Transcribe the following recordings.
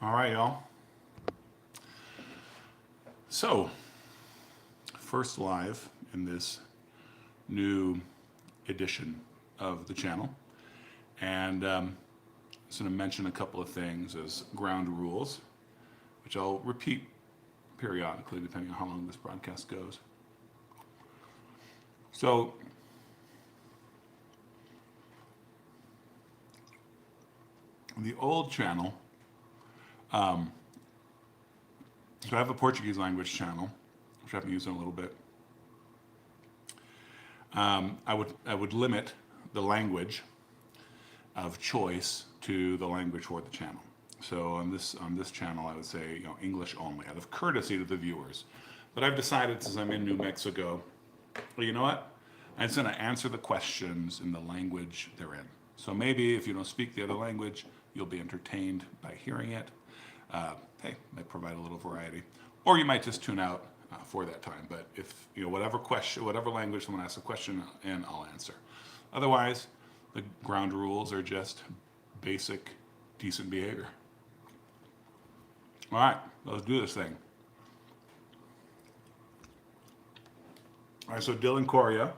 All right, y'all. So, first live in this new edition of the channel. And just going to mention a couple of things as ground rules, which I'll repeat periodically depending on how long this broadcast goes. So, the old channel, so I have a Portuguese language channel, which I haven't used in a little bit. I would limit the language of choice to the language for the channel. So on this channel, I would say English only, out of courtesy to the viewers. But I've decided since I'm in New Mexico, well, you know what? I'm just going to answer the questions in the language they're in. So maybe if you don't speak the other language, you'll be entertained by hearing it. Hey, might provide a little variety, or you might just tune out for that time. But if whatever question, whatever language someone asks a question in, I'll answer. Otherwise, the ground rules are just basic, decent behavior. All right, let's do this thing. All right, so Dylan Coria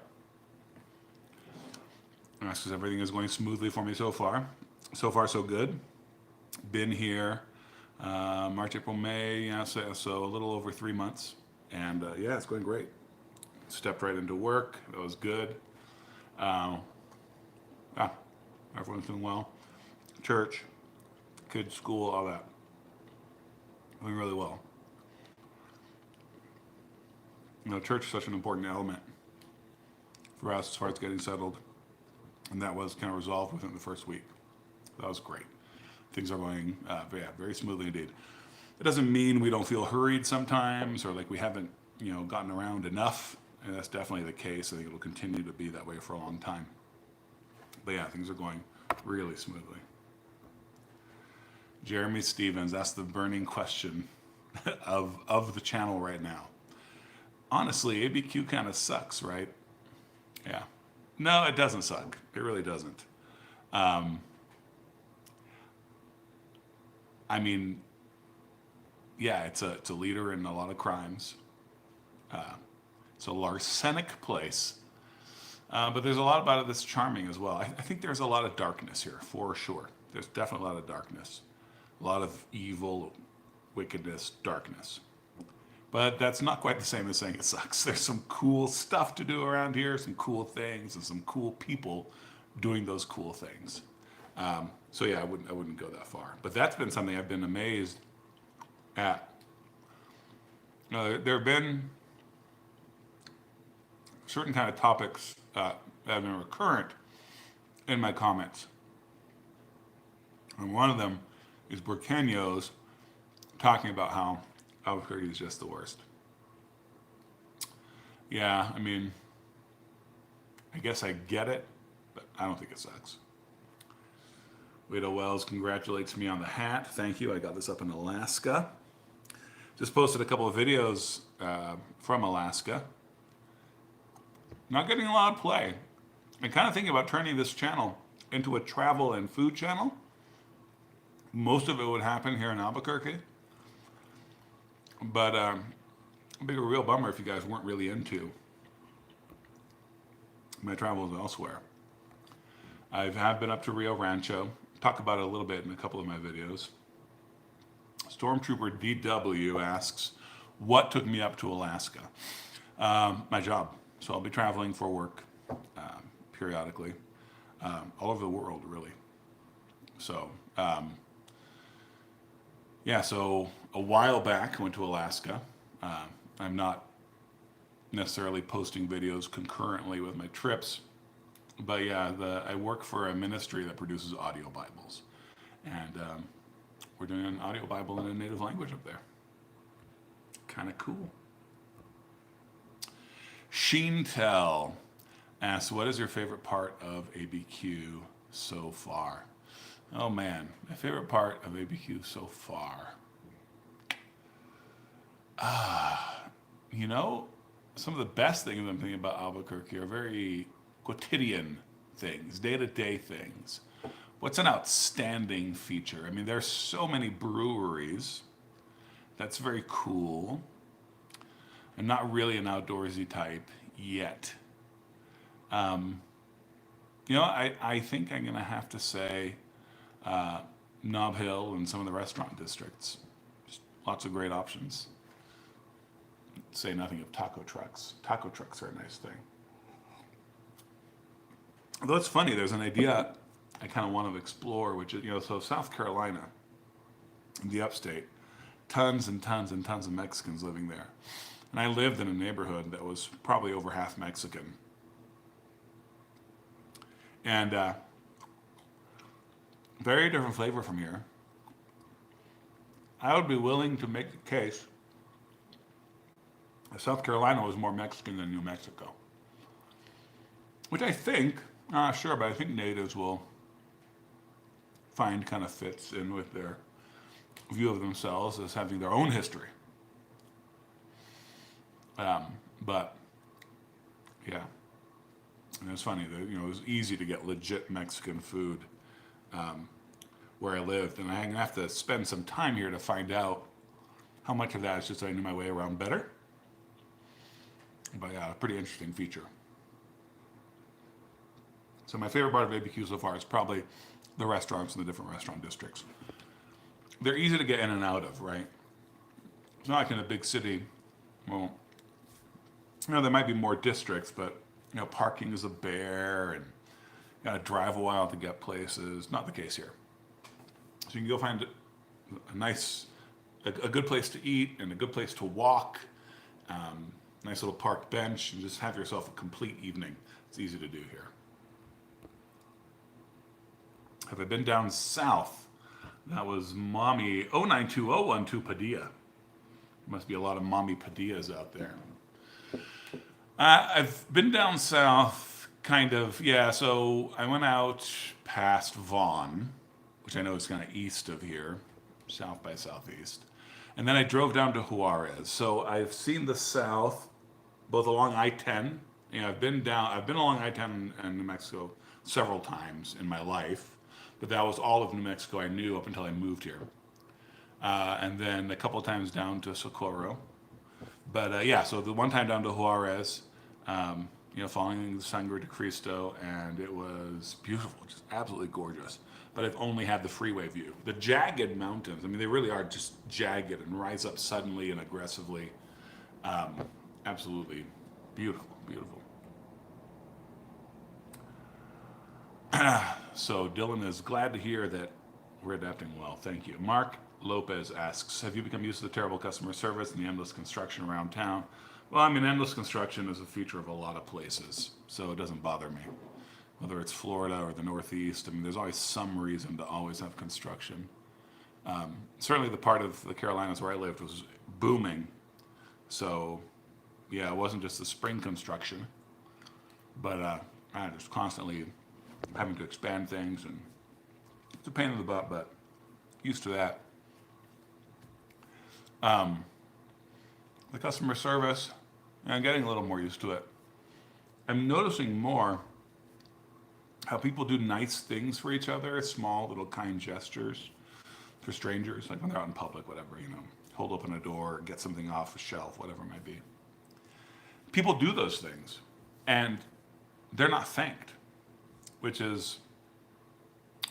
asks, everything is going smoothly for me so far. So far, so good. Been here March, April, May, so a little over 3 months. And yeah, it's going great. Stepped right into work. That was good. Everyone's doing well. Church, kids, school, all that. Doing really well. Church is such an important element for us as far as getting settled. And that was kind of resolved within the first week. That was great. Things are going very smoothly indeed. It doesn't mean we don't feel hurried sometimes or like we haven't, gotten around enough. And that's definitely the case. I think it'll continue to be that way for a long time. But yeah, things are going really smoothly. Jeremy Stevens, that's the burning question of the channel right now. Honestly, ABQ kind of sucks, right? Yeah. No, it doesn't suck. It really doesn't. I mean, yeah, it's a leader in a lot of crimes. It's a larcenic place. But there's a lot about it that's charming as well. I think there's a lot of darkness here, for sure. There's definitely a lot of darkness. A lot of evil, wickedness, darkness. But that's not quite the same as saying it sucks. There's some cool stuff to do around here, some cool things, and some cool people doing those cool things. So yeah, I wouldn't go that far. But that's been something I've been amazed at. There have been certain kind of topics that have been recurrent in my comments. And one of them is Burkeños talking about how Albuquerque is just the worst. Yeah, I mean, I guess I get it, but I don't think it sucks. Wade Wells congratulates me on the hat. Thank you. I got this up in Alaska. Just posted a couple of videos from Alaska. Not getting a lot of play. I'm kind of thinking about turning this channel into a travel and food channel. Most of it would happen here in Albuquerque. But it'd be a real bummer if you guys weren't really into my travels elsewhere. I have been up to Rio Rancho. Talk about it a little bit in a couple of my videos. Stormtrooper DW asks, what took me up to Alaska? My job. So I'll be traveling for work periodically, all over the world, really. So, yeah, so a while back I went to Alaska. I'm not necessarily posting videos concurrently with my trips, but yeah, I work for a ministry that produces audio Bibles. And we're doing an audio Bible in a native language up there. Kind of cool. Sheentel asks, what is your favorite part of ABQ so far? Oh man, my favorite part of ABQ so far. Some of the best things I'm thinking about Albuquerque are very quotidian things, day-to-day things. What's an outstanding feature? I mean, there's so many breweries. That's very cool. I'm not really an outdoorsy type yet. Um, I think I'm going to have to say Nob Hill and some of the restaurant districts. Just lots of great options. Say nothing of taco trucks. Taco trucks are a nice thing. Although it's funny, there's an idea I kind of want to explore, which is, so South Carolina, in the upstate, tons and tons and tons of Mexicans living there. And I lived in a neighborhood that was probably over half Mexican. And very different flavor from here. I would be willing to make the case that South Carolina was more Mexican than New Mexico. Which I think, not sure, but I think natives will find kind of fits in with their view of themselves as having their own history. But yeah, and it's funny that it was easy to get legit Mexican food where I lived, and I'm gonna have to spend some time here to find out how much of that is just that I knew my way around better. But yeah, a pretty interesting feature. So my favorite part of ABQ so far is probably the restaurants in the different restaurant districts. They're easy to get in and out of, right? It's not like in a big city. Well, there might be more districts, but parking is a bear, and you gotta drive a while to get places. Not the case here. So you can go find a good place to eat and a good place to walk. Nice little park bench, and just have yourself a complete evening. It's easy to do here. Have I been down south? That was Mommy 092012 Padilla. There must be a lot of Mommy Padillas out there. I've been down south, kind of, yeah. So I went out past Vaughan, which I know is kind of east of here, south by southeast. And then I drove down to Juarez. So I've seen the south, both along I-10. I've been along I-10 in New Mexico several times in my life. But that was all of New Mexico I knew up until I moved here. And then a couple of times down to Socorro. But yeah, so the one time down to Juarez, following the Sangre de Cristo, and it was beautiful, just absolutely gorgeous. But I've only had the freeway view. The jagged mountains, I mean, they really are just jagged and rise up suddenly and aggressively. Absolutely beautiful, beautiful. So Dylan is glad to hear that we're adapting well. Thank you. Mark Lopez asks, have you become used to the terrible customer service and the endless construction around town? Well, I mean, endless construction is a feature of a lot of places, so it doesn't bother me. Whether it's Florida or the Northeast, I mean, there's always some reason to always have construction. Certainly the part of the Carolinas where I lived was booming. So, yeah, it wasn't just the spring construction, but just constantly having to expand things, and it's a pain in the butt, but used to that. The customer service, I'm getting a little more used to it. I'm noticing more how people do nice things for each other, small little kind gestures for strangers, like when they're out in public, whatever, hold open a door, get something off a shelf, whatever it might be. People do those things, and they're not thanked, which is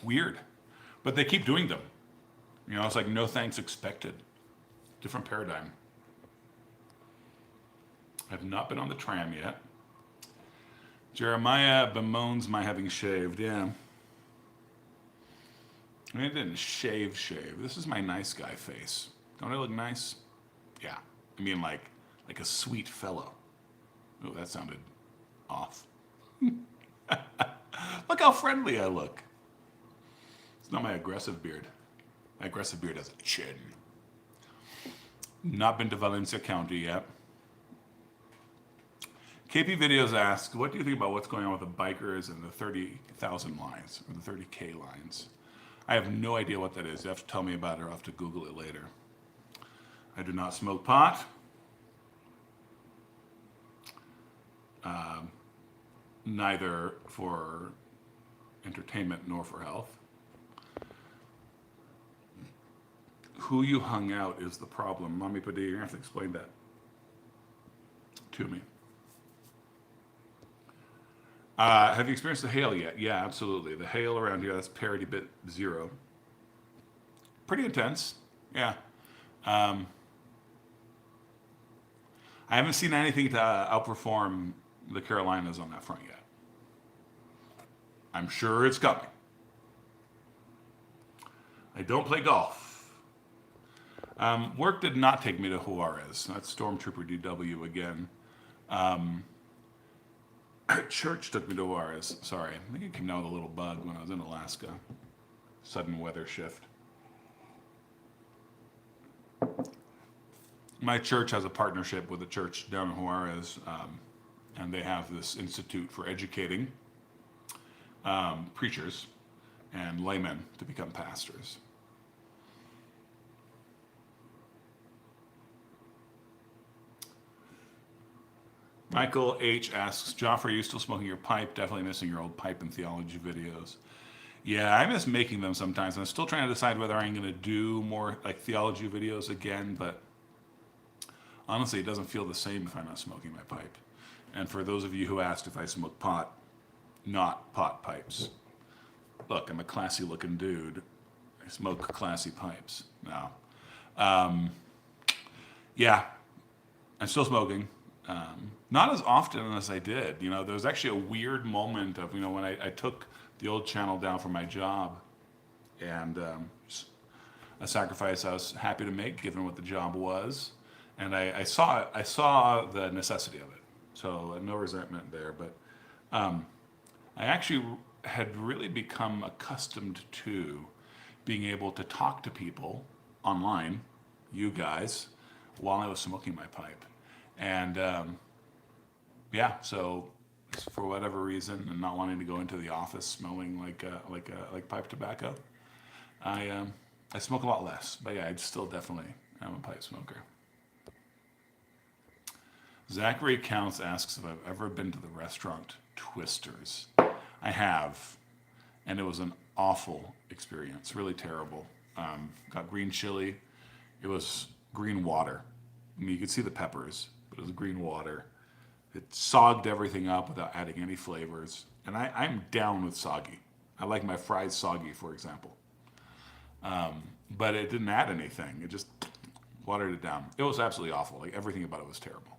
weird. But they keep doing them. It's like no thanks expected. Different paradigm. I've not been on the tram yet. Jeremiah bemoans my having shaved. Yeah. I mean, I didn't shave. This is my nice guy face. Don't I look nice? Yeah. I mean, like a sweet fellow. Oh, that sounded off. Look how friendly I look. It's not my aggressive beard. My aggressive beard has a chin. Not been to Valencia County yet. KP Videos asks, what do you think about what's going on with the bikers and the 30,000 lines, or the 30K lines? I have no idea what that is. You have to tell me about it, or I'll have to Google it later. I do not smoke pot. Neither for entertainment nor for health. Who you hung out is the problem. Mommy Padilla, you're going to have to explain that to me. Have you experienced the hail yet? Yeah, absolutely. The hail around here, that's parity bit 0. Pretty intense. Yeah. Um, I haven't seen anything to outperform the Carolinas on that front yet. I'm sure it's coming. I don't play golf. Work did not take me to Juarez. That's Stormtrooper DW again. Church took me to Juarez. Sorry, I think it came down with a little bug when I was in Alaska. Sudden weather shift. My church has a partnership with a church down in Juarez, and they have this institute for educating preachers and laymen to become pastors. Michael H. asks, Joffre, are you still smoking your pipe? Definitely missing your old pipe and theology videos. Yeah, I miss making them sometimes. I'm still trying to decide whether I'm going to do more like theology videos again, but honestly, it doesn't feel the same if I'm not smoking my pipe. And for those of you who asked if I smoke pot, not pot pipes. Look, I'm a classy looking dude. I smoke classy pipes. No. Yeah, I'm still smoking. Not as often as I did. You know, there was actually a weird moment of, when I took the old channel down for my job, and a sacrifice I was happy to make given what the job was. And I saw the necessity of it. So no resentment there. But I actually had really become accustomed to being able to talk to people online, you guys, while I was smoking my pipe. And yeah, so for whatever reason, and not wanting to go into the office smelling like pipe tobacco, I smoke a lot less. But yeah, I'd still definitely am a pipe smoker. Zachary Counts asks if I've ever been to the restaurant Twisters. I have, and it was an awful experience, really terrible. Got green chili. It was green water. I mean, you could see the peppers, but it was green water. It sogged everything up without adding any flavors. And I'm down with soggy. I like my fries soggy, for example. But it didn't add anything. It just watered it down. It was absolutely awful. Like, everything about it was terrible.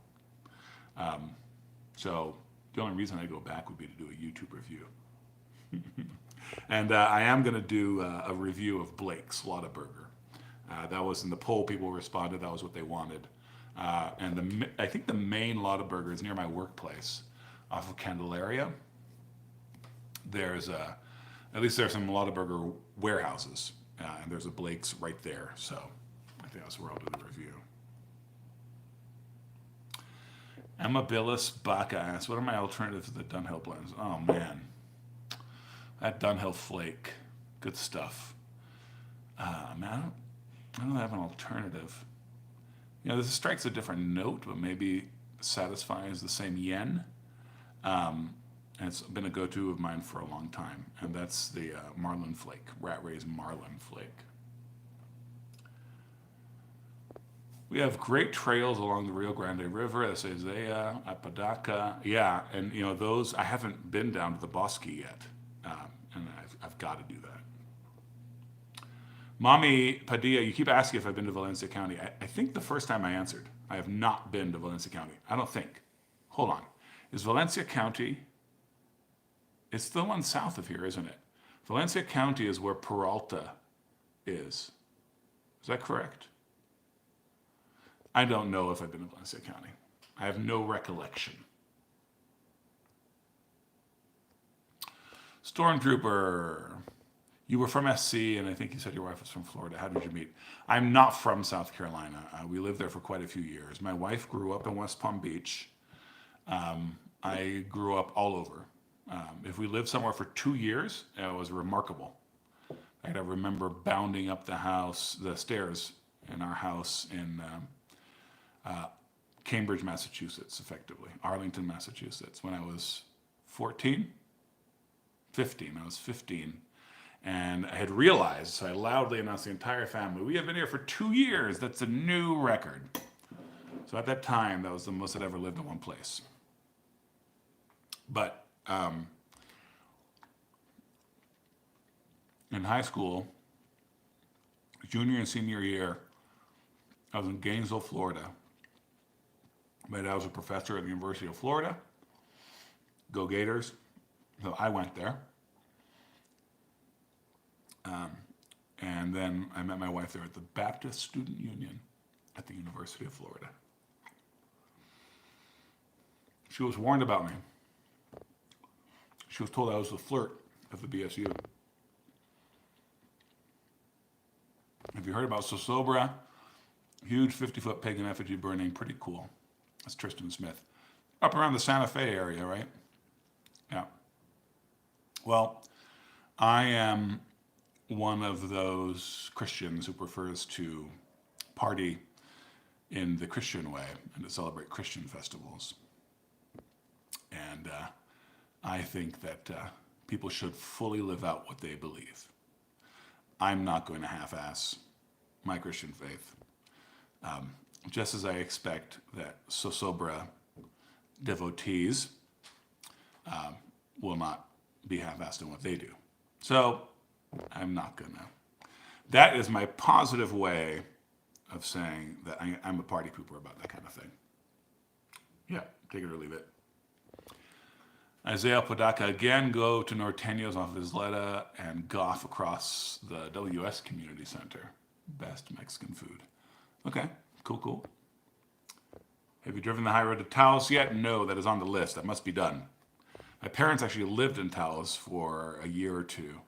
So the only reason I go back would be to do a YouTube review. And I am going to do a review of Blake's Lottaburger. That was in the poll. People responded. That was what they wanted. And I think the main Lottaburger is near my workplace, off of Candelaria. There's at least there's some Lottaburger warehouses, and there's a Blake's right there. So I think that's where I'll do the review. Emma Billis Baca asks, what are my alternatives to the Dunhill blends? Oh man, that Dunhill flake, good stuff. Man, I don't have an alternative. This strikes a different note, but maybe satisfies the same yen. And it's been a go-to of mine for a long time, and that's the Marlin Flake, Rat Ray's Marlin Flake. We have great trails along the Rio Grande River, Isaiah, Apodaca. Yeah, and those, I haven't been down to the Bosque yet, and I've got to do that. Mommy Padilla, you keep asking if I've been to Valencia County. I think the first time I answered, I have not been to Valencia County. I don't think. Hold on. Is Valencia County, it's the one south of here, isn't it? Valencia County is where Peralta is. Is that correct? I don't know if I've been to Valencia County. I have no recollection. Stormtrooper, you were from SC, and I think you said your wife was from Florida. How did you meet? I'm not from South Carolina. We lived there for quite a few years. My wife grew up in West Palm Beach. I grew up all over. If we lived somewhere for 2 years, it was remarkable. I remember bounding up the stairs in our house in Cambridge, Massachusetts, effectively. Arlington, Massachusetts, when I was 15. I was 15. And I had realized, so I loudly announced to the entire family, we have been here for 2 years. That's a new record. So at that time, that was the most I'd ever lived in one place. But in high school, junior and senior year, I was in Gainesville, Florida. My dad was a professor at the University of Florida. Go Gators. So I went there. And then I met my wife there at the Baptist Student Union at the University of Florida. She was warned about me. She was told I was the flirt of the BSU. Have you heard about Sosobra? Huge 50-foot pagan effigy burning, pretty cool. That's Tristan Smith. Up around the Santa Fe area, right? Yeah. Well, I am one of those Christians who prefers to party in the Christian way and to celebrate Christian festivals. And I think that people should fully live out what they believe. I'm not going to half-ass my Christian faith. Just as I expect that Sosobra devotees will not be half-assed in what they do. So I'm not gonna. That is my positive way of saying that I'm a party pooper about that kind of thing. Yeah, take it or leave it. Isaiah Podaka again, go to Norteños off of Isleta and golf across the WS Community Center. Best Mexican food. Okay, cool. Have you driven the high road to Taos yet? No, that is on the list. That must be done. My parents actually lived in Taos for a year or two,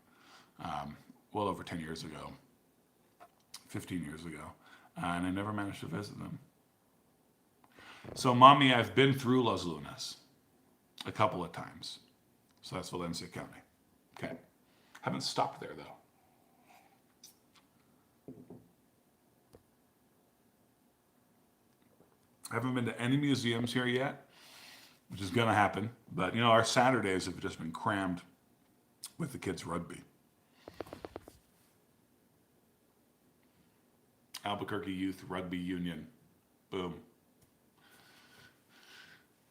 well over 10 years ago, 15 years ago, and I never managed to visit them. So, Mommy, I've been through Los Lunas a couple of times. So that's Valencia County. Okay. Haven't stopped there, though. I haven't been to any museums here yet, which is going to happen. But, you know, our Saturdays have just been crammed with the kids' rugby. Albuquerque Youth Rugby Union. Boom.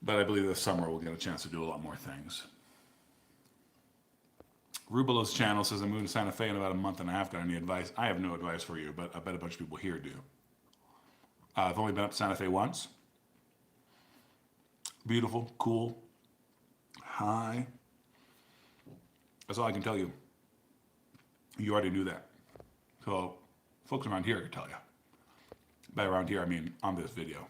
But I believe this summer we'll get a chance to do a lot more things. Rubelo's channel says I'm moving to Santa Fe in about a month and a half. Got any advice? I have no advice for you, but I bet a bunch of people here do. I've only been up to Santa Fe once. Beautiful, cool, high. That's all I can tell you. You already knew that. So, folks around here can tell you. By around here, I mean on this video.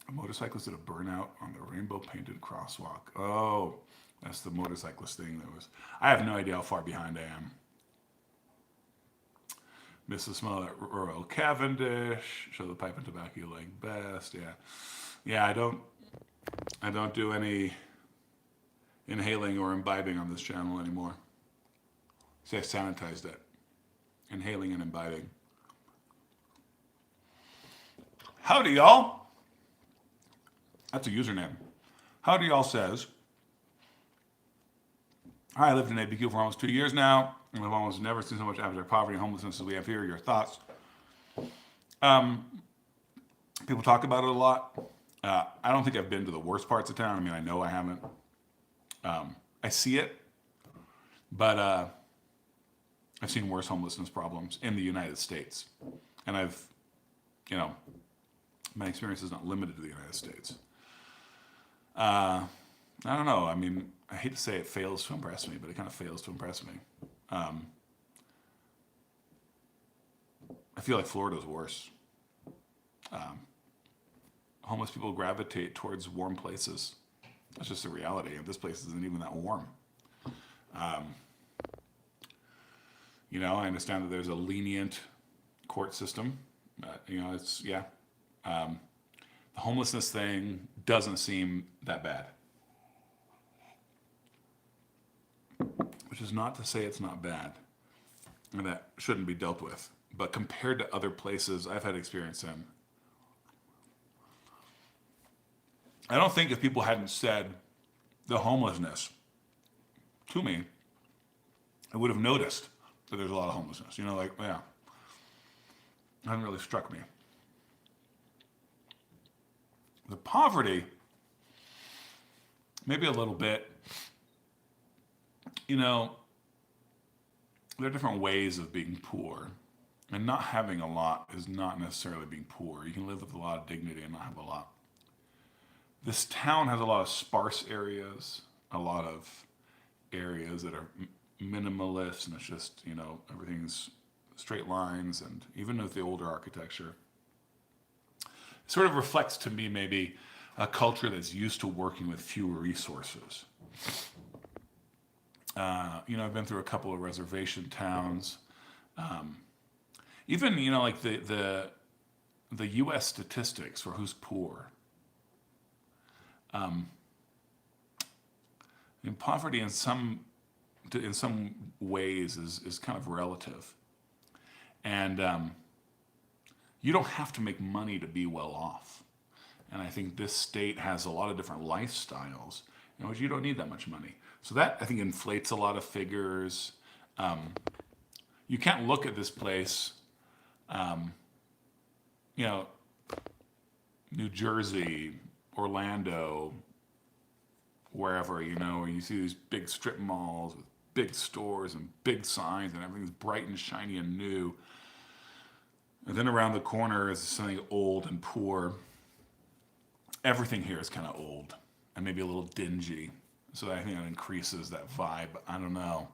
A motorcyclist did a burnout on the rainbow painted crosswalk. Oh, that's the motorcyclist thing that was. I have no idea how far behind I am. Mrs. Smollett, Royal Cavendish, show the pipe and tobacco you like best. Yeah. I don't do any inhaling or imbibing on this channel anymore. See, I sanitized it. Inhaling and imbibing. Howdy, y'all. That's a username. Howdy, y'all says, hi, I lived in ABQ for almost 2 years now. I've almost never seen so much abject poverty and homelessness as we have here. Your thoughts? People talk about it a lot. I don't think I've been to the worst parts of town. I mean, I know I haven't. I see it, but I've seen worse homelessness problems in the United States. And my experience is not limited to the United States. I don't know. I mean, I hate to say it fails to impress me, but it kind of fails to impress me. I feel like Florida's worse. Homeless people gravitate towards warm places. That's just the reality. And this place isn't even that warm. I understand that there's a lenient court system. The homelessness thing doesn't seem that bad. Which is not to say it's not bad and that shouldn't be dealt with. But compared to other places I've had experience in, I don't think if people hadn't said the homelessness to me, I would have noticed that there's a lot of homelessness. You know, like, yeah, it hasn't really struck me. The poverty, maybe a little bit. You know, there are different ways of being poor. And not having a lot is not necessarily being poor. You can live with a lot of dignity and not have a lot. This town has a lot of sparse areas, a lot of areas that are minimalist, and it's just, you know, everything's straight lines, and even with the older architecture, it sort of reflects to me maybe a culture that's used to working with fewer resources. You know, I've been through a couple of reservation towns. Even, you know, like the U.S. statistics for who's poor. And poverty in some ways is kind of relative, and you don't have to make money to be well off. And I think this state has a lot of different lifestyles in which you don't need that much money. So that, I think, inflates a lot of figures. You can't look at this place, you know, New Jersey, Orlando, wherever, you know, where you see these big strip malls with big stores and big signs and everything's bright and shiny and new. And then around the corner is something old and poor. Everything here is kind of old and maybe a little dingy. So I think that increases that vibe. I don't know.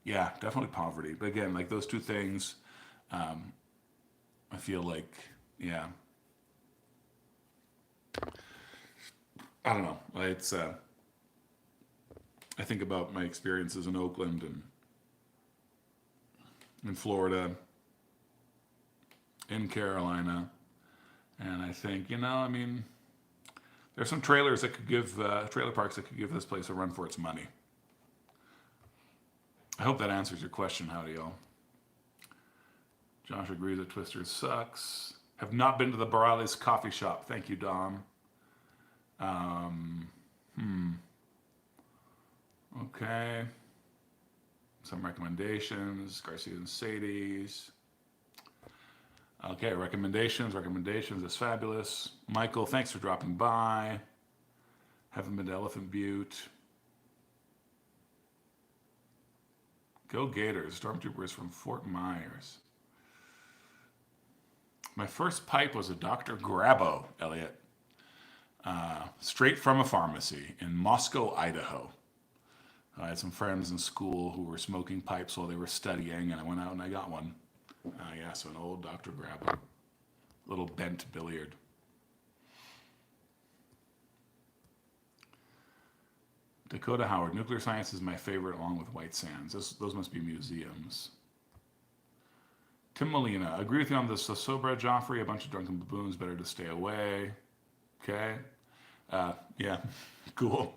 Yeah, definitely poverty. But again, like those two things, I feel like, yeah. I don't know. It's I think about my experiences in Oakland and in Florida, in Carolina, and I think, you know, I mean, there's some trailers that could give trailer parks that could give this place a run for its money. I hope that answers your question. Howdy, y'all. Josh agrees that Twister's sucks. Have not been to the Borales coffee shop. Thank you, Dom. Okay. Some recommendations. Garcia and Sadie's. Okay, recommendations. Recommendations is fabulous. Michael, thanks for dropping by. Haven't been to Elephant Butte. Go Gators. Stormtroopers from Fort Myers. My first pipe was a Dr. Grabo, Elliot. Straight from a pharmacy in Moscow, Idaho. I had some friends in school who were smoking pipes while they were studying, and I went out and I got one. Yeah, so an old Dr. Grabo. Little bent billiard. Dakota Howard, nuclear science is my favorite along with White Sands. Those must be museums. Tim Molina, agree with you on the Sosobra, Joffre, a bunch of drunken baboons, better to stay away. Okay. Yeah, cool.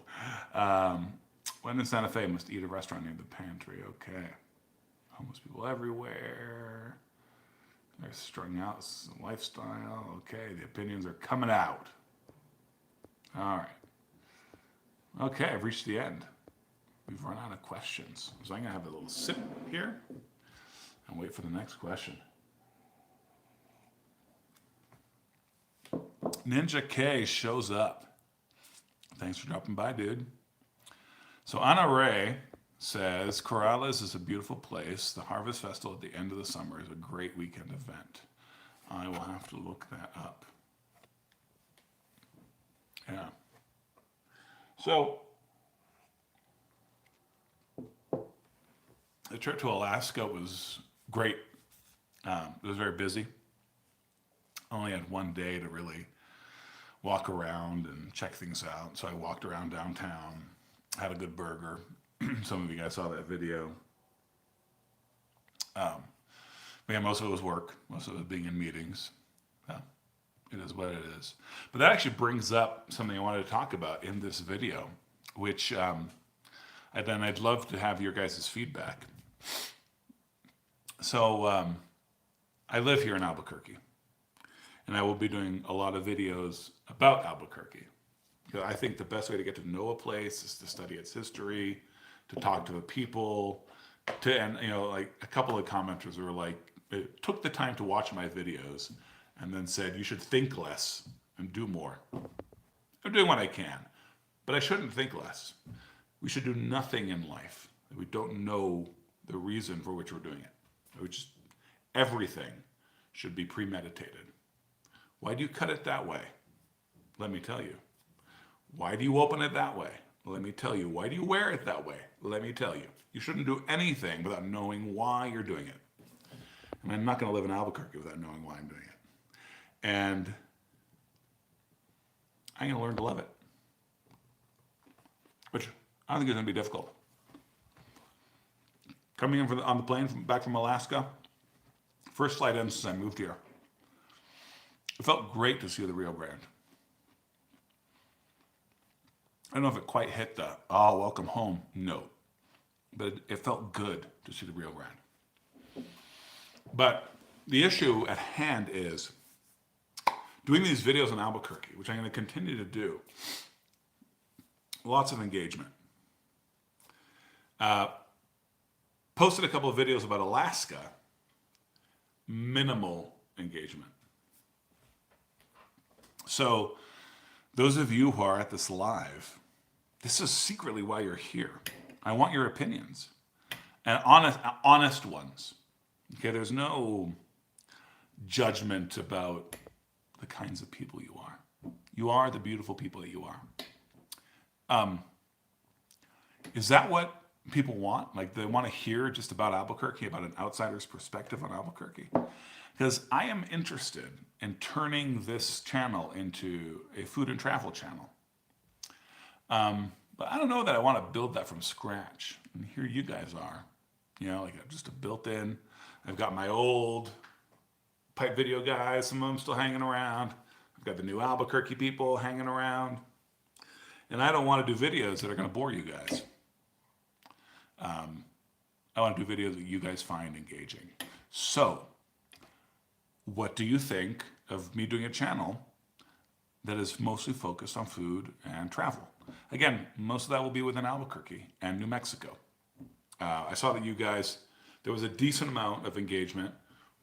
When in Santa Fe, must eat at a restaurant near the pantry. Okay. Homeless people everywhere. They're strung out lifestyle. Okay, the opinions are coming out. All right. Okay, I've reached the end. We've run out of questions. So I'm going to have a little sip here and wait for the next question. Ninja K shows up. Thanks for dropping by, dude. So Anna Ray says, Corrales is a beautiful place. The Harvest Festival at the end of the summer is a great weekend event. I will have to look that up. Yeah. So, the trip to Alaska was great. It was very busy. I only had one day to really walk around and check things out. So I walked around downtown, had a good burger. Some of you guys saw that video. But yeah, most of it was work. Most of it was being in meetings. It is what it is. But that actually brings up something I wanted to talk about in this video, which I'd love to have your guys' feedback. So I live here in Albuquerque, and I will be doing a lot of videos about Albuquerque. I think the best way to get to know a place is to study its history, to talk to the people, and like a couple of commenters were like, it took the time to watch my videos and then said, you should think less and do more. I'm doing what I can, but I shouldn't think less. We should do nothing in life that we don't know the reason for which we're doing it. Everything should be premeditated. Why do you cut it that way? Let me tell you. Why do you open it that way? Let me tell you. Why do you wear it that way? Let me tell you. You shouldn't do anything without knowing why you're doing it. And I'm not going to live in Albuquerque without knowing why I'm doing it. And I'm going to learn to love it. Which I don't think is going to be difficult. Coming in on the plane back from Alaska, first flight in since I moved here. It felt great to see the Rio Grande. I don't know if it quite hit the, oh, welcome home, no. But it felt good to see the Rio Grande. But the issue at hand is doing these videos in Albuquerque, which I'm going to continue to do. Lots of engagement. Posted a couple of videos about Alaska, minimal engagement. So those of you who are at this live, this is secretly why you're here. I want your opinions, and honest ones. Okay, there's no judgment about the kinds of people you are. You are the beautiful people that you are. Is that what people want? Like, they want to hear just about Albuquerque, about an outsider's perspective on Albuquerque? Because I am interested in turning this channel into a food and travel channel. But I don't know that I want to build that from scratch. And here you guys are, like just a built-in. I've got my old pipe video guys, some of them still hanging around. I've got the new Albuquerque people hanging around. And I don't want to do videos that are going to bore you guys. I want to do videos that you guys find engaging. So, what do you think of me doing a channel that is mostly focused on food and travel? Again, most of that will be within Albuquerque and New Mexico. I saw that you guys, there was a decent amount of engagement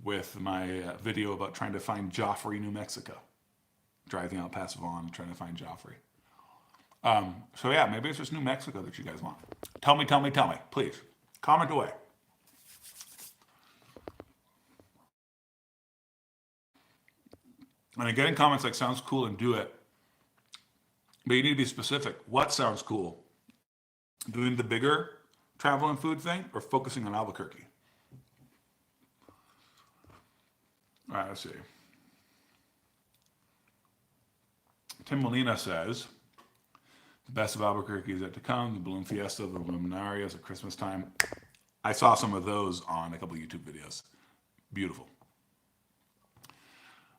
with my video about trying to find Joffre, New Mexico. Driving out past Vaughn, trying to find Joffre. So yeah, maybe it's just New Mexico that you guys want. Tell me, please. Comment away. And getting comments like sounds cool and do it. But you need to be specific. What sounds cool? Doing the bigger travel and food thing or focusing on Albuquerque? All right, let's see. Tim Molina says, the best of Albuquerque is yet to come. The Balloon Fiesta, the Luminarias at Christmas time. I saw some of those on a couple of YouTube videos. Beautiful.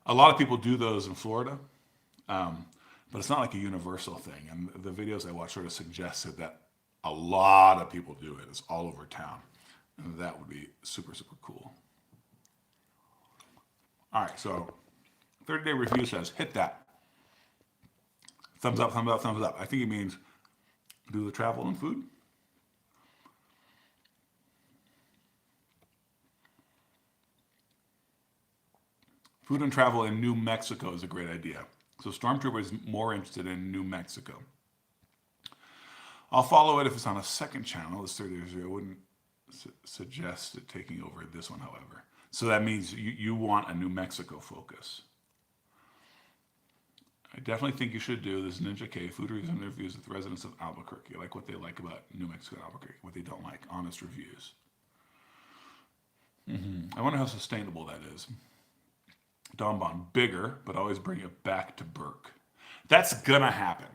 A lot of people do those in Florida, but it's not like a universal thing. And the videos I watched sort of suggested that a lot of people do it. It's all over town. And that would be super, super cool. All right, so 30-day review says, hit that. Thumbs up, thumbs up, thumbs up. I think it means do the travel and food. Food and travel in New Mexico is a great idea. So Stormtrooper is more interested in New Mexico. I'll follow it if it's on a second channel. This 30 days, I wouldn't suggest it taking over this one, however. So that means you want a New Mexico focus. I definitely think you should do this Ninja K food reviews and interviews with residents of Albuquerque. I like what they like about New Mexico and Albuquerque, what they don't like, honest reviews. I wonder how sustainable that is. Don Bond, bigger, but always bring it back to Burke. That's gonna happen.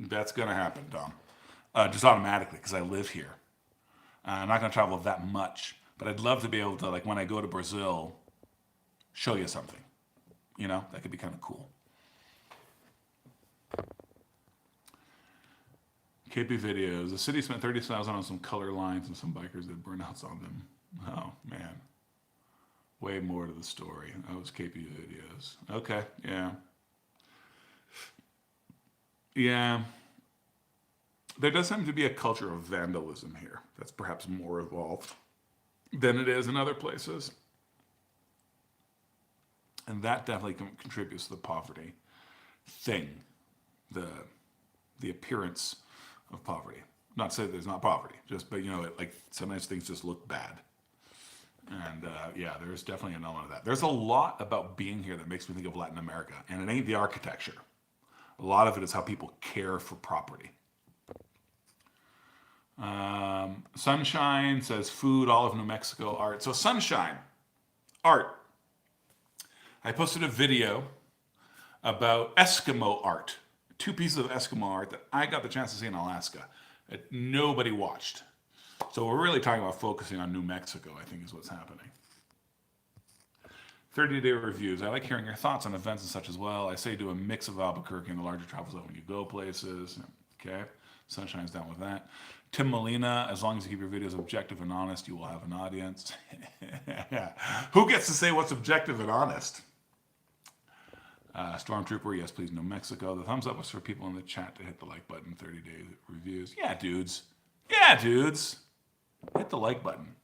That's gonna happen, Dom. Just automatically, because I live here. I'm not gonna travel that much, but I'd love to be able to, like when I go to Brazil, show you something. That could be kind of cool. KP videos. The city spent $30,000 on some color lines and some bikers did burnouts on them. Oh, man. Way more to the story. That was KP videos. Okay, yeah. Yeah. there does seem to be a culture of vandalism here that's perhaps more evolved than it is in other places. And that definitely contributes to the poverty thing, the the appearance of poverty. Not to say that there's not poverty, just but like sometimes things just look bad. And yeah, there's definitely an element of that. There's a lot about being here that makes me think of Latin America, and it ain't the architecture. A lot of it is how people care for property. Sunshine says food, all of New Mexico, art. So Sunshine, art. I posted a video about Eskimo art. 2 pieces of Eskimo art that I got the chance to see in Alaska that nobody watched. So we're really talking about focusing on New Mexico, I think is what's happening. 30-day reviews. I like hearing your thoughts on events and such as well. I say do a mix of Albuquerque and the larger travel zone when you go places. Okay. Sunshine's down with that. Tim Molina, as long as you keep your videos objective and honest, you will have an audience. Who gets to say what's objective and honest? Stormtrooper, yes, please, New Mexico. The thumbs up was for people in the chat to hit the like button. 30-day reviews. Yeah, dudes. Yeah, dudes. Hit the like button.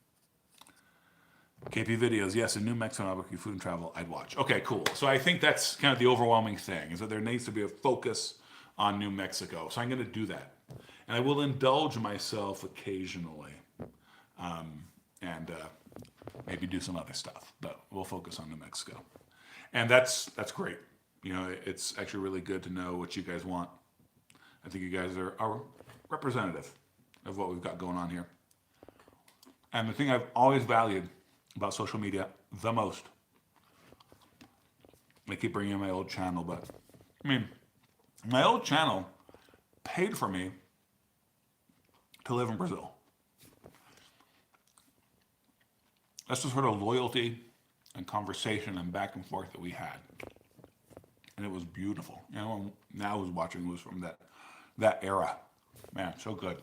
KP videos, yes, in New Mexico and Albuquerque food and travel, I'd watch. Okay, cool. So I think that's kind of the overwhelming thing, is that there needs to be a focus on New Mexico. So I'm going to do that. And I will indulge myself occasionally and maybe do some other stuff. But we'll focus on New Mexico. And that's great. It's actually really good to know what you guys want. I think you guys are representative of what we've got going on here. And the thing I've always valued about social media the most, I keep bringing in my old channel, but my old channel paid for me to live in Brazil. That's the sort of loyalty and conversation and back and forth that we had. And it was beautiful. Now I was watching was from that era. Man, so good.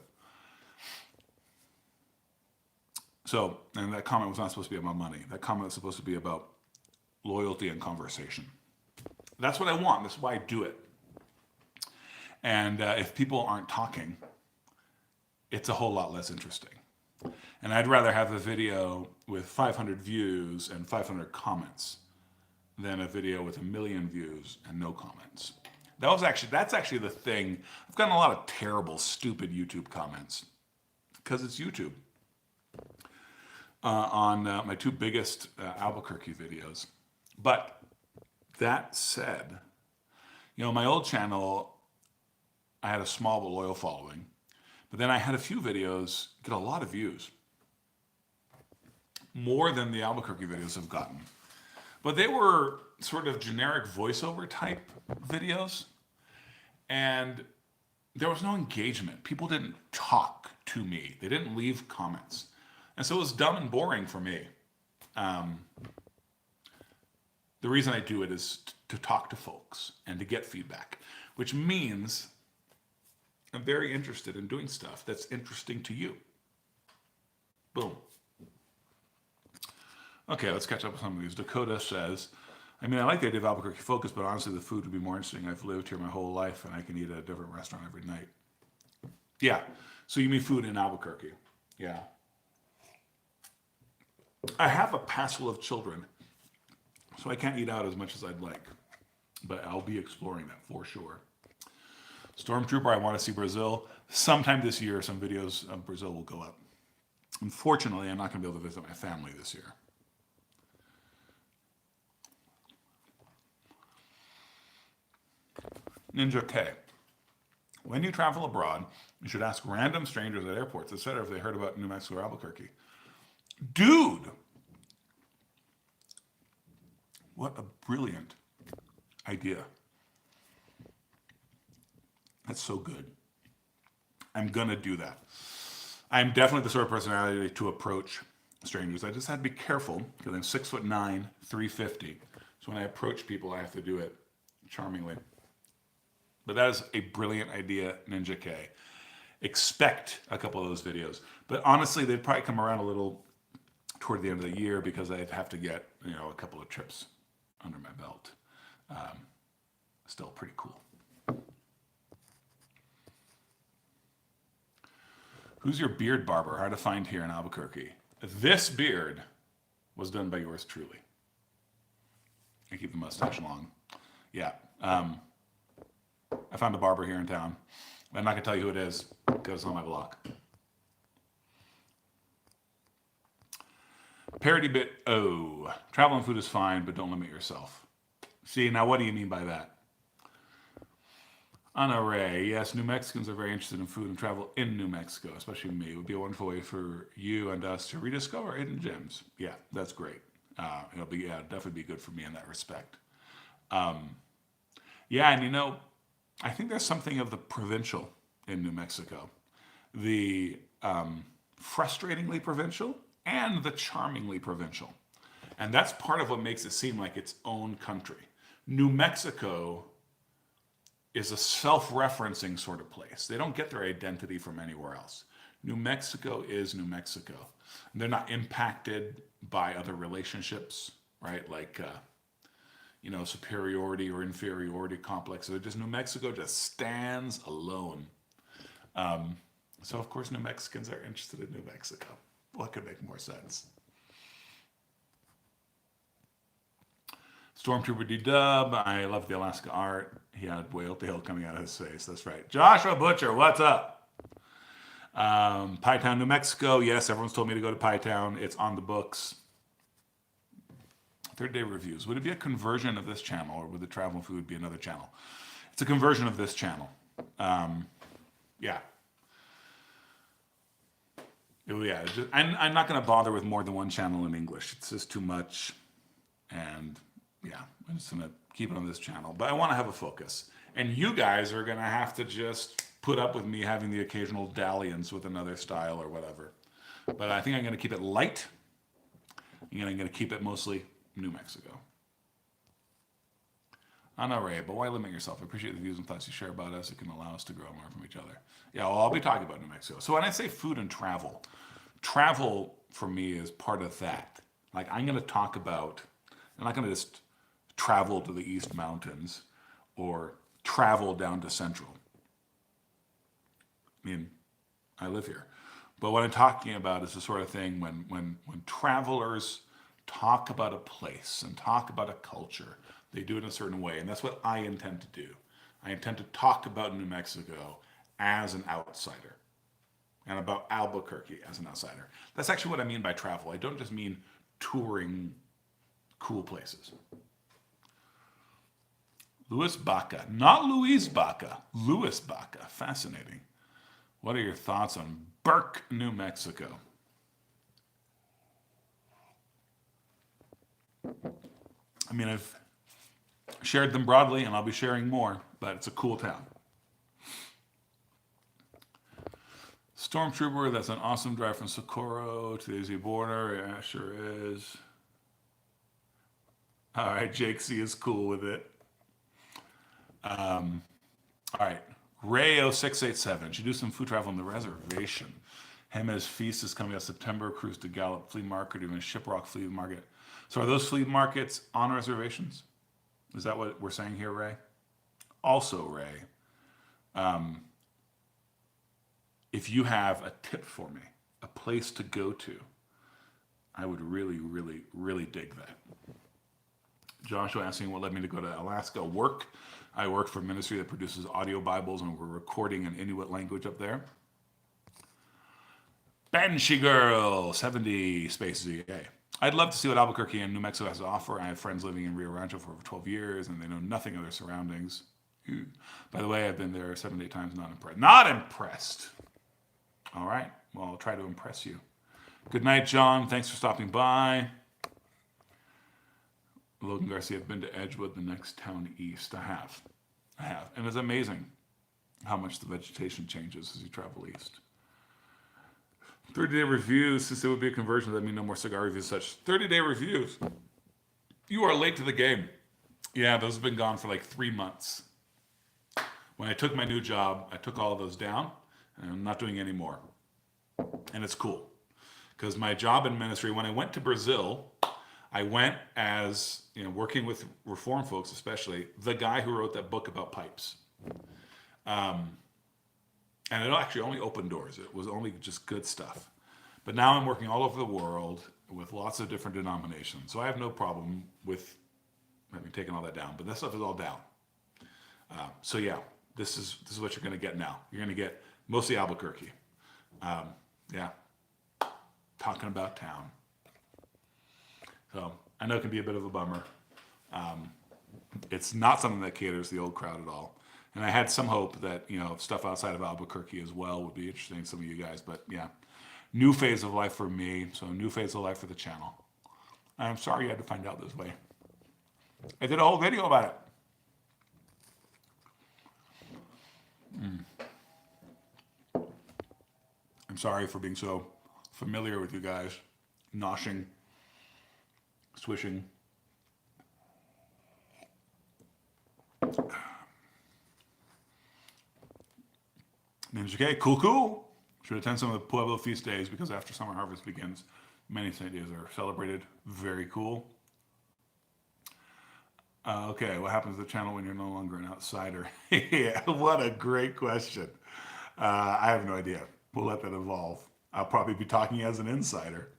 So, and that comment was not supposed to be about money. That comment was supposed to be about loyalty and conversation. That's what I want. That's why I do it. And if people aren't talking, it's a whole lot less interesting. And I'd rather have a video with 500 views and 500 comments than a video with 1 million views and no comments. That's actually the thing. I've gotten a lot of terrible, stupid YouTube comments because it's YouTube. On my 2 biggest Albuquerque videos. But that said, my old channel, I had a small but loyal following. But then I had a few videos get a lot of views. More than the Albuquerque videos have gotten. But they were sort of generic voiceover type videos. And there was no engagement. People didn't talk to me. They didn't leave comments. And so it was dumb and boring for me. The reason I do it is to talk to folks and to get feedback, which means I'm very interested in doing stuff that's interesting to you. Boom. Okay, let's catch up with some of these. Dakota says, I like the idea of Albuquerque focus, but honestly the food would be more interesting. I've lived here my whole life and I can eat at a different restaurant every night. Yeah, so you mean food in Albuquerque. Yeah. I have a passel of children, so I can't eat out as much as I'd like. But I'll be exploring that for sure. Stormtrooper, I want to see Brazil. Sometime this year, some videos of Brazil will go up. Unfortunately, I'm not going to be able to visit my family this year. Ninja K. When you travel abroad, you should ask random strangers at airports, etc., if they heard about New Mexico or Albuquerque. Dude! What a brilliant idea. That's so good. I'm going to do that. I'm definitely the sort of personality to approach strangers. I just have to be careful because I'm 6'9", 350. So when I approach people, I have to do it charmingly. But that is a brilliant idea, Ninja K. Expect a couple of those videos. But honestly, they'd probably come around a little toward the end of the year because I'd have to get, a couple of trips under my belt. Still pretty cool. Who's your beard barber? Hard to find here in Albuquerque. This beard was done by yours truly. I keep the mustache long. Yeah. I found a barber here in town. I'm not going to tell you who it is because it's on my block. Parody bit O. Travel and food is fine, but don't limit yourself. See, now what do you mean by that? Anna Ray, yes, New Mexicans are very interested in food and travel in New Mexico, especially me. It would be a wonderful way for you and us to rediscover hidden gems. Yeah, that's great. It'll definitely be good for me in that respect. Yeah, and I think there's something of the provincial in New Mexico. The frustratingly provincial and the charmingly provincial. And that's part of what makes it seem like its own country. New Mexico is a self-referencing sort of place. They don't get their identity from anywhere else. New Mexico is New Mexico. They're not impacted by other relationships, right? Like, superiority or inferiority complexes. They're just New Mexico just stands alone. So of course New Mexicans are interested in New Mexico. What could make more sense? Stormtrooper D-Dub, I love the Alaska art. He had whale tail coming out of his face. That's right. Joshua Butcher, what's up? Pie Town, New Mexico. Yes, everyone's told me to go to Pie Town. It's on the books. Third day reviews. Would it be a conversion of this channel, or would the travel and food be another channel? It's a conversion of this channel. Yeah. I'm not going to bother with more than one channel in English. It's just too much. And yeah, I'm just going to keep it on this channel. But I want to have a focus. And you guys are going to have to just put up with me having the occasional dalliance with another style or whatever. But I think I'm going to keep it light. And I'm going to keep it mostly New Mexico. Anna Ray, but why limit yourself? I appreciate the views and thoughts you share about us. It can allow us to grow and learn from each other. Yeah, well, I'll be talking about New Mexico. So when I say food and travel for me is part of that. Like I'm not going to just travel to the East Mountains or travel down to Central. I mean, I live here. But what I'm talking about is the sort of thing when travelers talk about a place and talk about a culture, they do it in a certain way. And that's what I intend to do. I intend to talk about New Mexico as an outsider and about Albuquerque as an outsider. That's actually what I mean by travel. I don't just mean touring cool places. Louis Baca, not Louise Baca, Louis Baca. Fascinating. What are your thoughts on Burke, New Mexico? I mean, I've shared them broadly, and I'll be sharing more, but it's a cool town. Stormtrooper, that's an awesome drive from Socorro to the AZ border. Yeah, sure is. All right, Jake C is cool with it. All right, Ray0687 should do some food travel on the reservation. Him and his feast is coming out September. Cruise to Gallup Flea Market, even Shiprock Flea Market. So are those flea markets on reservations? Is that what we're saying here, Ray? Also, Ray, if you have a tip for me, a place to go to, I would really, really, really dig that. Joshua asking what led me to go to Alaska. Work. I work for a ministry that produces audio Bibles, and we're recording an Inuit language up there. Banshee Girl, 70 space ZA. I'd love to see what Albuquerque and New Mexico has to offer. I have friends living in Rio Rancho for over 12 years, and they know nothing of their surroundings. By the way, I've been there 7 to 8 times, not impressed. Not impressed! All right, well, I'll try to impress you. Good night, John. Thanks for stopping by. Logan Garcia, I've been to Edgewood, the next town east. I have. And it's amazing how much the vegetation changes as you travel east. 30-day reviews, since it would be a conversion, that mean no more cigar reviews such. 30-day reviews. You are late to the game. Yeah, those have been gone for like 3 months. When I took my new job, I took all of those down, and I'm not doing any more. And it's cool. Because my job in ministry, when I went to Brazil, I went as, working with Reform folks especially, the guy who wrote that book about pipes. And it actually only opened doors. It was only just good stuff. But now I'm working all over the world with lots of different denominations. So I have no problem with taking all that down. But that stuff is all down. So yeah, this is what you're going to get now. You're going to get mostly Albuquerque. Yeah, talking about town. So I know it can be a bit of a bummer. It's not something that caters the old crowd at all. And I had some hope that, stuff outside of Albuquerque as well would be interesting to some of you guys. But yeah, new phase of life for me. So new phase of life for the channel. I'm sorry you had to find out this way. I did a whole video about it. I'm sorry for being so familiar with you guys. Noshing. Swishing. Name's okay, cool. Should attend some of the Pueblo feast days because after summer harvest begins, many Saint days are celebrated. Very cool. Okay, what happens to the channel when you're no longer an outsider? Yeah, what a great question. I have no idea. We'll let that evolve. I'll probably be talking as an insider.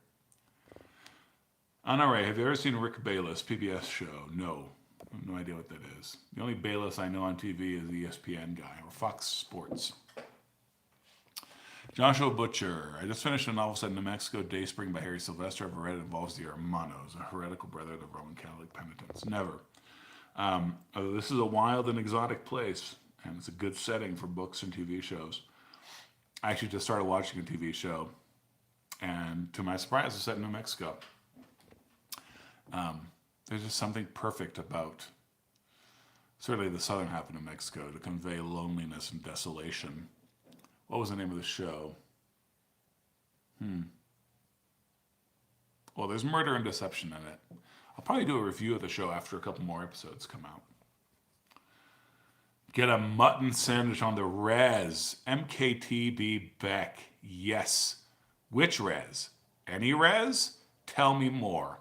Anna Ray, have you ever seen Rick Bayless, PBS show? No. I have no idea what that is. The only Bayless I know on TV is the ESPN guy or Fox Sports. Joshua Butcher. I just finished a novel set in New Mexico, Dayspring by Harry Sylvester. I've read it. Involves the Hermanos, a heretical brotherhood of Roman Catholic penitents. Never. This is a wild and exotic place, and it's a good setting for books and TV shows. I actually just started watching a TV show, and to my surprise, it's set in New Mexico. There's just something perfect about certainly the southern half of New Mexico to convey loneliness and desolation. What was the name of the show? Well, there's murder and deception in it. I'll probably do a review of the show after a couple more episodes come out. Get a mutton sandwich on the res. MKTB Beck. Yes. Which res? Any res? Tell me more.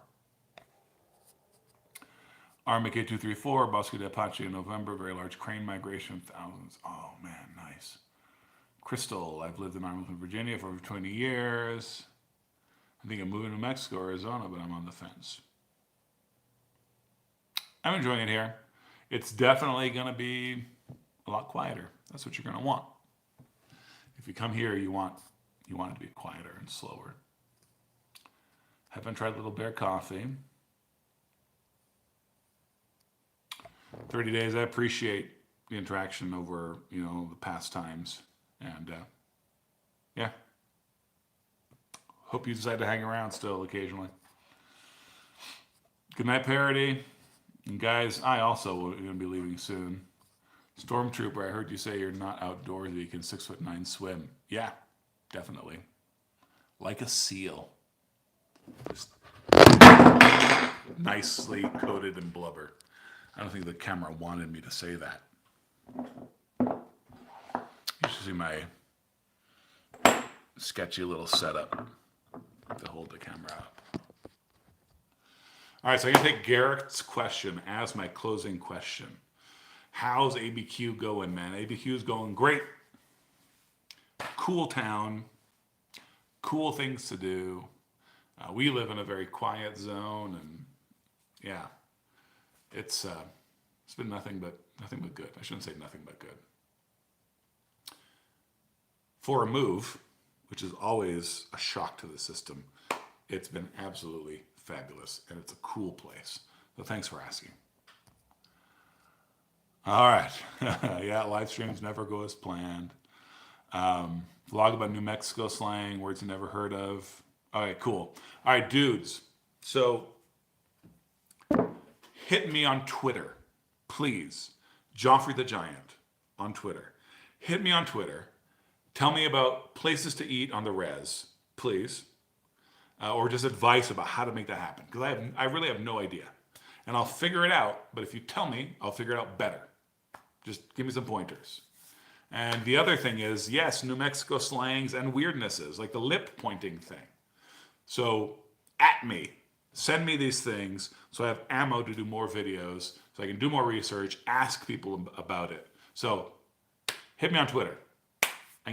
RMK234, Bosque de Apache in November. Very large crane migration, thousands. Oh, man, nice. Crystal, I've lived in Arlington, Virginia for over 20 years. I think I'm moving to Mexico or Arizona, but I'm on the fence. I'm enjoying it here. It's definitely going to be a lot quieter. That's what you're going to want. If you come here, you want it to be quieter and slower. Haven't tried Little Bear Coffee. 30 days. I appreciate the interaction over, the past times. And, yeah. Hope you decide to hang around still occasionally. Good night, Parody. And guys, I also will going to be leaving soon. Stormtrooper, I heard you say you're not outdoorsy. You can 6'9" swim. Yeah, definitely. Like a seal. Just nicely coated in blubber. I don't think the camera wanted me to say that. You should see my sketchy little setup to hold the camera up. All right, so I'm going to take Garrett's question as my closing question. How's ABQ going, man? ABQ is going great. Cool town. Cool things to do. We live in a very quiet zone, and yeah, it's been nothing but good. I shouldn't say nothing but good. For a move, which is always a shock to the system, it's been absolutely fabulous, and it's a cool place. So thanks for asking. All right. Yeah, live streams never go as planned. Vlog about New Mexico slang, words you never heard of. All right, cool. All right, dudes. So hit me on Twitter, please. Joffre the Giant on Twitter. Hit me on Twitter. Tell me about places to eat on the res, please. Or just advice about how to make that happen. Because I really have no idea. And I'll figure it out, but if you tell me, I'll figure it out better. Just give me some pointers. And the other thing is, yes, New Mexico slangs and weirdnesses, like the lip pointing thing. So at me, send me these things so I have ammo to do more videos, so I can do more research, ask people about it. So hit me on Twitter,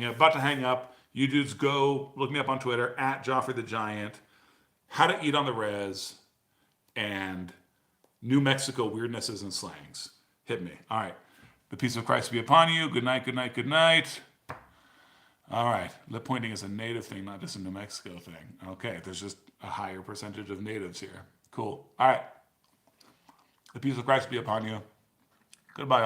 I'm about to hang up. You dudes go look me up on Twitter at Joffre the Giant. How to eat on the res and New Mexico weirdnesses and slangs. Hit me. All right. The peace of Christ be upon you. Good night, good night, good night. All right. Lip pointing is a native thing, not just a New Mexico thing. Okay. There's just a higher percentage of natives here. Cool. All right. The peace of Christ be upon you. Goodbye, all.